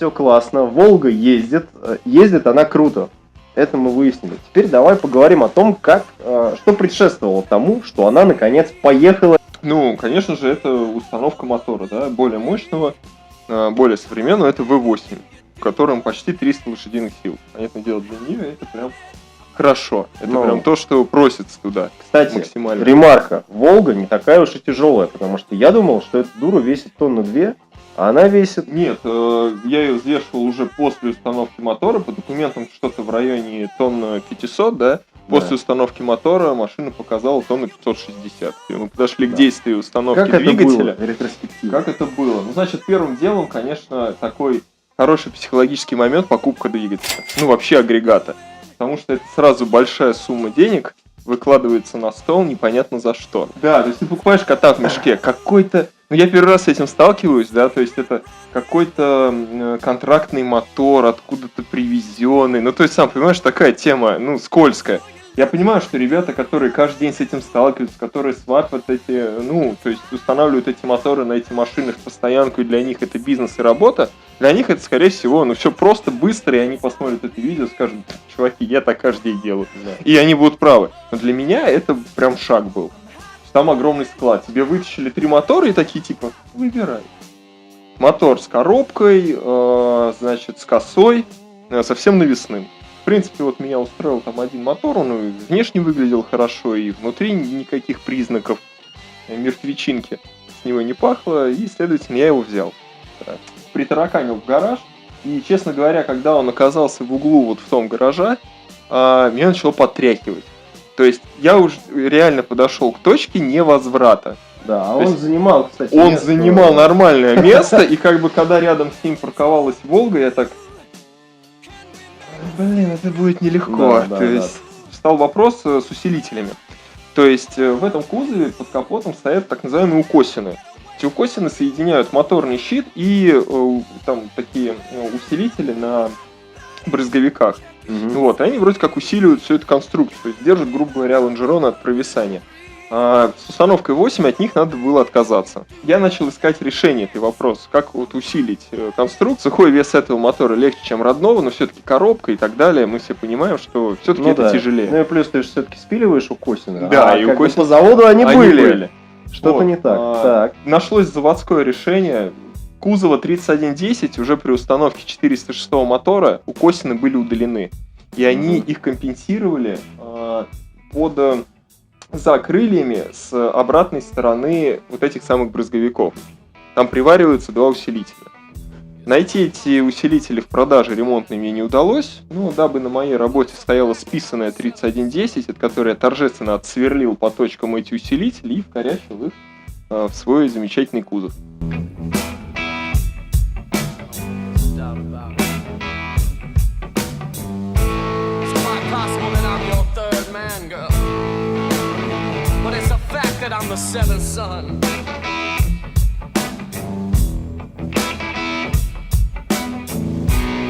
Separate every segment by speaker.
Speaker 1: все классно, Волга ездит она круто. Это мы выяснили. Теперь давай поговорим о том, что предшествовало тому, что она наконец поехала.
Speaker 2: Ну, конечно же, это установка мотора, да, более мощного, более современного, это V8, в котором почти 300 лошадиных сил. Понятное дело, для нее это прям хорошо. Это прям то, что просится туда.
Speaker 1: Кстати,
Speaker 2: максимально.
Speaker 1: Ремарка. Волга не такая уж и тяжелая, потому что я думал, что эта дура весит 2 тонны, а она весит...
Speaker 2: Нет, я ее взвешивал уже после установки мотора, по документам что-то в районе 500 тонн, да? После установки мотора машина показала 560 тонн. Мы подошли к действию установки двигателя. Как это было? Ну, значит, первым делом, конечно, такой хороший психологический момент — покупка двигателя. Ну, вообще агрегата. Потому что это сразу большая сумма денег выкладывается на стол непонятно за что. Да, то есть ты покупаешь кота в мешке, какой-то... Ну, я первый раз с этим сталкиваюсь, да, то есть это какой-то контрактный мотор, откуда-то привезенный. Ну, то есть, сам понимаешь, такая тема, ну, скользкая. Я понимаю, что ребята, которые каждый день с этим сталкиваются, которые сватывают то есть устанавливают эти моторы на эти машины в постоянку, и для них это бизнес и работа, для них это, скорее всего, все просто, быстро, и они посмотрят это видео и скажут: чуваки, я так каждый день делаю. Да. И они будут правы. Но для меня это прям шаг был. Там огромный склад. Тебе вытащили 3 мотора и такие типа: выбирай. Мотор с коробкой, значит, с косой, совсем навесным. В принципе, вот меня устроил там один мотор, он внешне выглядел хорошо, и внутри никаких признаков мертвечинки с него не пахло, и, следовательно, я его взял. Притараканил в гараж, и, честно говоря, когда он оказался в углу вот в том гаража, меня начало потряхивать. То есть я уже реально подошел к точке невозврата.
Speaker 1: Да, а он занимал, кстати,
Speaker 2: он занимал нормальное место, и как бы когда рядом с ним парковалась Волга, я так: блин, это будет нелегко. То есть встал вопрос с усилителями. То есть в этом кузове под капотом стоят так называемые укосины. Эти укосины соединяют моторный щит и там такие усилители на брызговиках. Вот, и они вроде как усиливают всю эту конструкцию, то есть держат, грубо говоря, лонжероны от провисания. С установкой 8 от них надо было отказаться. Я начал искать решение этого вопроса, как вот усилить конструкцию. Сухой вес этого мотора легче, чем родного, но все-таки коробка и так далее. Мы все понимаем, что все-таки это тяжелее.
Speaker 1: Ну и плюс ты же все-таки спиливаешь укосины.
Speaker 2: Да, и укосины
Speaker 1: по заводу они были. Что-то вот, не так. Так.
Speaker 2: Нашлось заводское решение. Кузова 3110 уже при установке 406 мотора укосины были удалены. И они их компенсировали за крыльями с обратной стороны вот этих самых брызговиков. Там привариваются 2 усилителя. Найти эти усилители в продаже ремонтной мне не удалось, но дабы на моей работе стояла списанная 3110, от которой я торжественно отсверлил по точкам эти усилители и вкорячил их в свой замечательный кузов.
Speaker 3: That I'm the 7th son.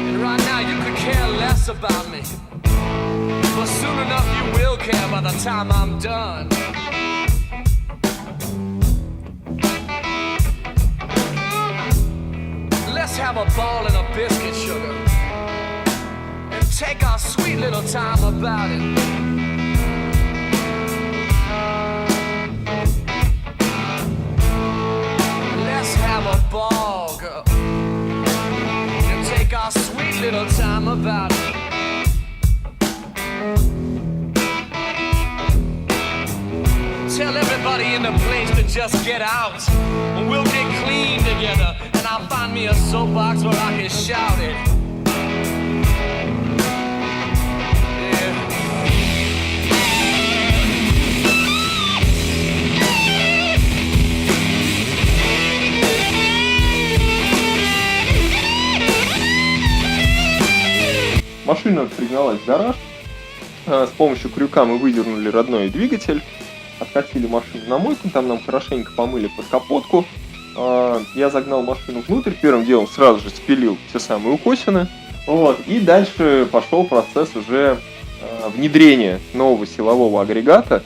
Speaker 3: And right now you could care less about me, but soon enough you will care by the time I'm done. Let's have a ball and a biscuit, sugar, and take our sweet little time about it. Have a ball, girl, and take our sweet little time about it. Tell everybody in the place to just get out, and we'll get clean together, and I'll find me a soapbox where I can shout it.
Speaker 2: Машина пригналась в гараж. С помощью крюка мы выдернули родной двигатель, откатили машину на мойку, там нам хорошенько помыли под капотку. Я загнал машину внутрь, первым делом сразу же спилил те самые укосины. Вот, и дальше пошел процесс уже внедрения нового силового агрегата.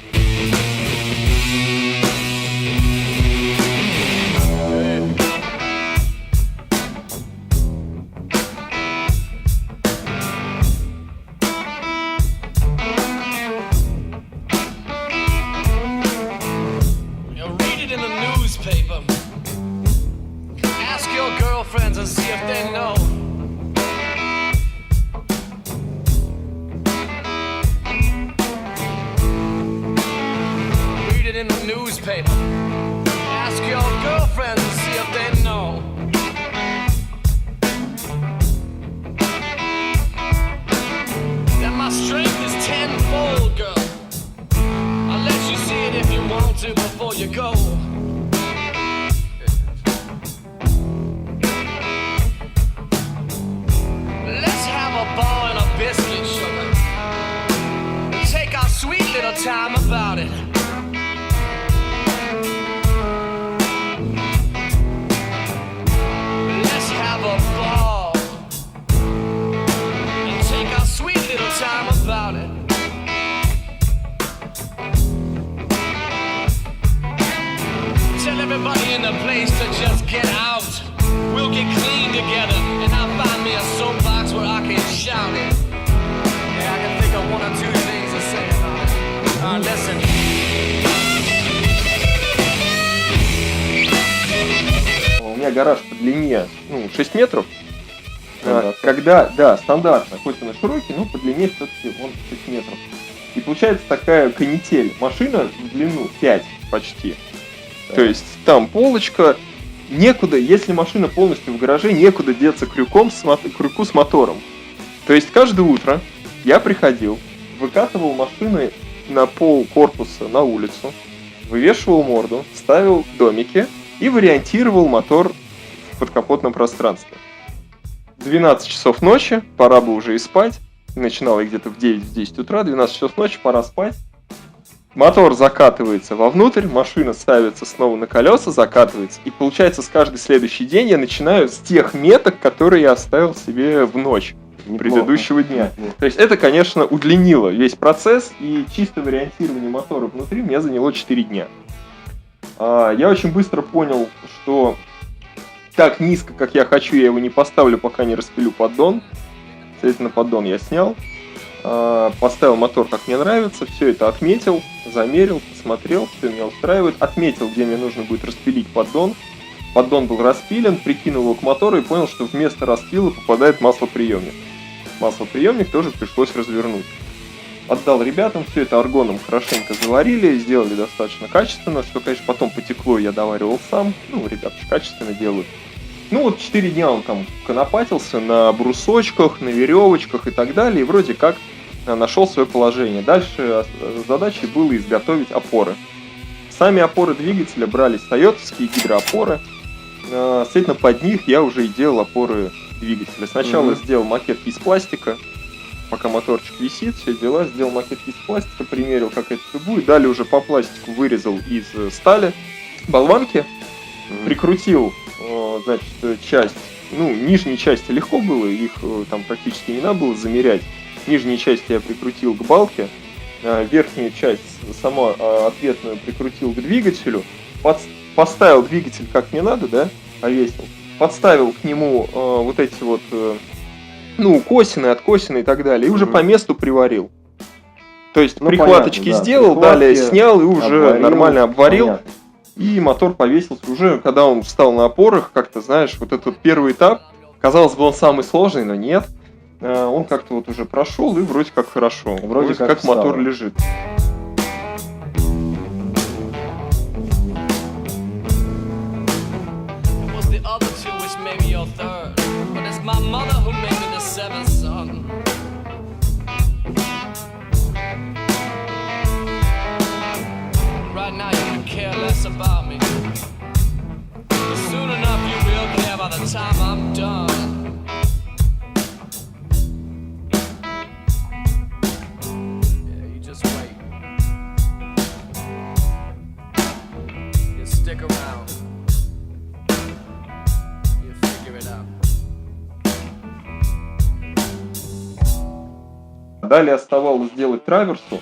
Speaker 3: it in the newspaper. Ask your girlfriends and see if they know. Read it in the newspaper. Ask your girlfriends and see if they know. That my strength is tenfold, girl. I'll let you see it if you want to before you go. Let's have a ball and a biscuit, sugar. Take our sweet little time about it. Let's have a ball and take our sweet little time about it. Tell everybody in the place to just get out. We'll get clean together, and I'll find me a soapbox where I can shout it. Yeah, I can think of one or two things to say about it. Listen.
Speaker 2: У меня гараж по длине 6 метров.
Speaker 1: Стандартно.
Speaker 2: Когда, да, стандартно, хоть он и широкий, но по длине все-таки он 6 метров. И получается такая канитель. Машина в длину 5 почти. То есть там полочка, некуда, если машина полностью в гараже, некуда деться крюку с мотором. То есть каждое утро я приходил, выкатывал машины на пол корпуса на улицу, вывешивал морду, ставил домики и вариантировал мотор в подкапотном пространстве. 12 часов ночи, пора бы уже и спать. Начинал я где-то в 9-10 утра, 12 часов ночи, пора спать. Мотор закатывается вовнутрь, машина ставится снова на колеса, закатывается. И получается, с каждый следующий день я начинаю с тех меток, которые я оставил себе в ночь предыдущего дня. То есть это, конечно, удлинило весь процесс, и чисто вариантирование мотора внутри мне заняло 4 дня. Я очень быстро понял, что так низко, как я хочу, я его не поставлю, пока не распилю поддон. Следовательно, поддон я снял. Поставил мотор, как мне нравится, все это отметил, замерил, посмотрел, все меня устраивает, отметил, где мне нужно будет распилить поддон. Поддон был распилен, прикинул его к мотору и понял, что вместо распила попадает маслоприемник. Маслоприемник тоже пришлось развернуть. Отдал ребятам, все это аргоном хорошенько заварили, сделали достаточно качественно, что, конечно, потом потекло, я доваривал сам, ребята качественно делают. 4 дня он там конопатился на брусочках, на веревочках и так далее, и вроде как нашел свое положение. Дальше задачей было изготовить опоры. Сами опоры двигателя брались тойотовские гидроопоры. Следовательно, под них я уже и делал опоры двигателя. Сначала сделал макетки из пластика, пока моторчик висит, все дела, сделал макетки из пластика, примерил, как это все будет. Далее уже по пластику вырезал из стали болванки, прикрутил, часть, нижние части легко было, их там практически не надо было замерять. Нижние части я прикрутил к балке, верхнюю часть, сама ответную, прикрутил к двигателю, поставил двигатель как мне надо, да, повесил, подставил к нему вот эти вот, косины, откосины и так далее, и уже по месту приварил. То есть прикладочки понятно, сделал, далее снял и уже нормально обварил. Понятно. И мотор повесился уже, когда он встал на опорах, как-то, знаешь, вот этот первый этап, казалось бы, он самый сложный, но нет. Он как-то вот уже прошел и вроде как хорошо. Вроде как мотор лежит.
Speaker 3: Right now you can care less about me, but soon enough you will care by the time I'm done. Yeah, you just wait. You stick around. You figure it out.
Speaker 2: Далее оставалось сделать траверсу.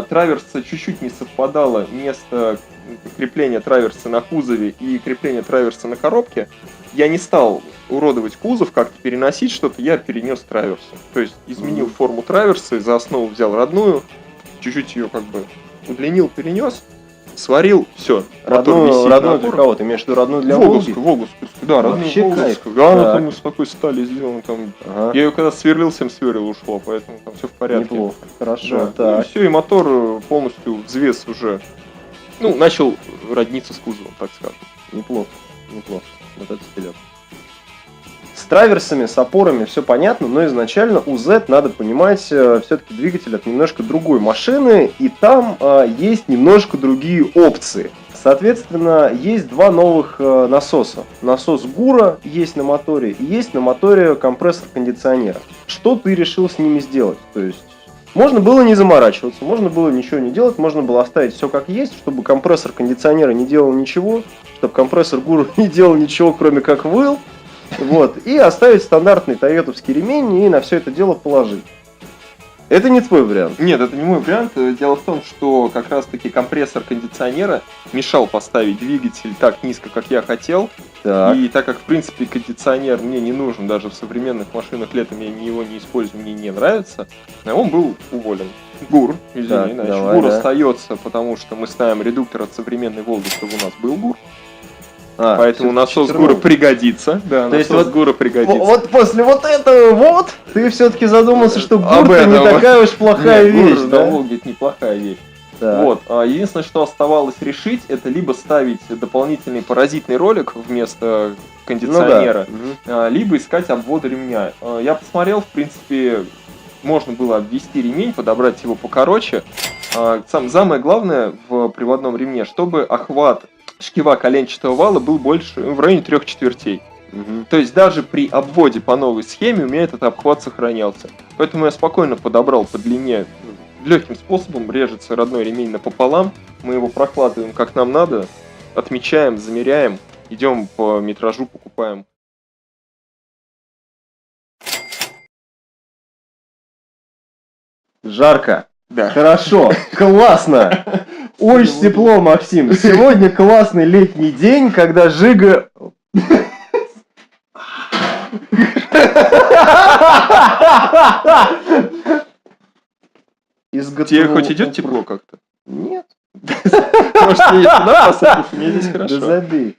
Speaker 2: Траверса чуть-чуть не совпадало место крепления траверса на кузове и крепления траверса на коробке. Я не стал уродовать кузов, как-то переносить что-то, я перенес траверсу. То есть изменил форму траверса, за основу взял родную, чуть-чуть ее как бы удлинил, перенес. сварил, все.
Speaker 1: Родную для кого? Ты имеешь в виду родную для Волги?
Speaker 2: Волговскую, да, родную
Speaker 1: Вообще
Speaker 2: Волговскую.
Speaker 1: кайф.
Speaker 2: Да, она
Speaker 1: Так.
Speaker 2: там из такой стали сделана, там.
Speaker 1: Ага.
Speaker 2: Я ее когда сверлил, 7 сверил ушло, поэтому там все в порядке.
Speaker 1: Неплохо. Хорошо.
Speaker 2: Да.
Speaker 1: Так.
Speaker 2: И все, и мотор полностью взвес уже, ну, начал родниться с кузовом, так скажем.
Speaker 1: Неплохо. Вот это вперед. С траверсами, с опорами все понятно, но изначально у Z, надо понимать, все-таки двигатель от немножко другой машины, и там есть немножко другие опции. Соответственно, есть два новых насоса. Насос Гура есть на моторе, и есть на моторе компрессор кондиционера. Что ты решил с ними сделать? То есть, можно было не заморачиваться, можно было ничего не делать, можно было оставить все как есть, чтобы компрессор кондиционера не делал ничего, чтобы компрессор Гура не делал ничего, кроме как выл. Вот, и оставить стандартный тойотовский ремень и на все это дело положить. Это не твой вариант.
Speaker 2: Нет, это не мой вариант. Дело в том, что как раз-таки компрессор кондиционера мешал поставить двигатель так низко, как я хотел.
Speaker 1: Так.
Speaker 2: И так как, в принципе, кондиционер мне не нужен, даже в современных машинах летом я его не использую, мне не нравится, он был уволен. ГУР, извини,
Speaker 1: Так,
Speaker 2: значит,
Speaker 1: давай,
Speaker 2: ГУР
Speaker 1: да.
Speaker 2: остается, потому что мы ставим редуктор от современной Волги, чтобы у нас был ГУР.
Speaker 1: А,
Speaker 2: Поэтому
Speaker 1: всё-таки
Speaker 2: насос
Speaker 1: 14.
Speaker 2: ГУРа пригодится. Да,
Speaker 1: То есть
Speaker 2: насос
Speaker 1: вот-
Speaker 2: ГУРа пригодится.
Speaker 1: Вот после вот этого вот ты все-таки задумался, что
Speaker 2: Об
Speaker 1: Гур-то не
Speaker 2: этом.
Speaker 1: такая уж плохая
Speaker 2: Нет,
Speaker 1: вещь,
Speaker 2: ГУР
Speaker 1: да?
Speaker 2: на Волге это неплохая вещь.
Speaker 1: Так.
Speaker 2: Вот. Единственное, что оставалось решить, это либо ставить дополнительный паразитный ролик вместо кондиционера,
Speaker 1: Ну да. Мгм.
Speaker 2: либо искать обвод ремня. Я посмотрел, в принципе, можно было обвести ремень, подобрать его покороче. Самое главное в приводном ремне, чтобы охват шкива коленчатого вала был больше, в районе 3/4.
Speaker 1: Мгм.
Speaker 2: То есть даже при обводе по новой схеме у меня этот обхват сохранялся. Поэтому я спокойно подобрал по длине, легким способом режется родной ремень напополам, мы его прокладываем как нам надо, отмечаем, замеряем, идем по метражу, покупаем.
Speaker 1: Жарко.
Speaker 2: Да.
Speaker 1: Хорошо. Классно. Очень тепло, Максим. Сегодня классный летний день, когда Жига...
Speaker 2: Тебе хоть идет тепло как-то?
Speaker 1: Нет.
Speaker 2: Может, мне туда посадить? Мне здесь
Speaker 1: Да
Speaker 2: хорошо.
Speaker 1: забей.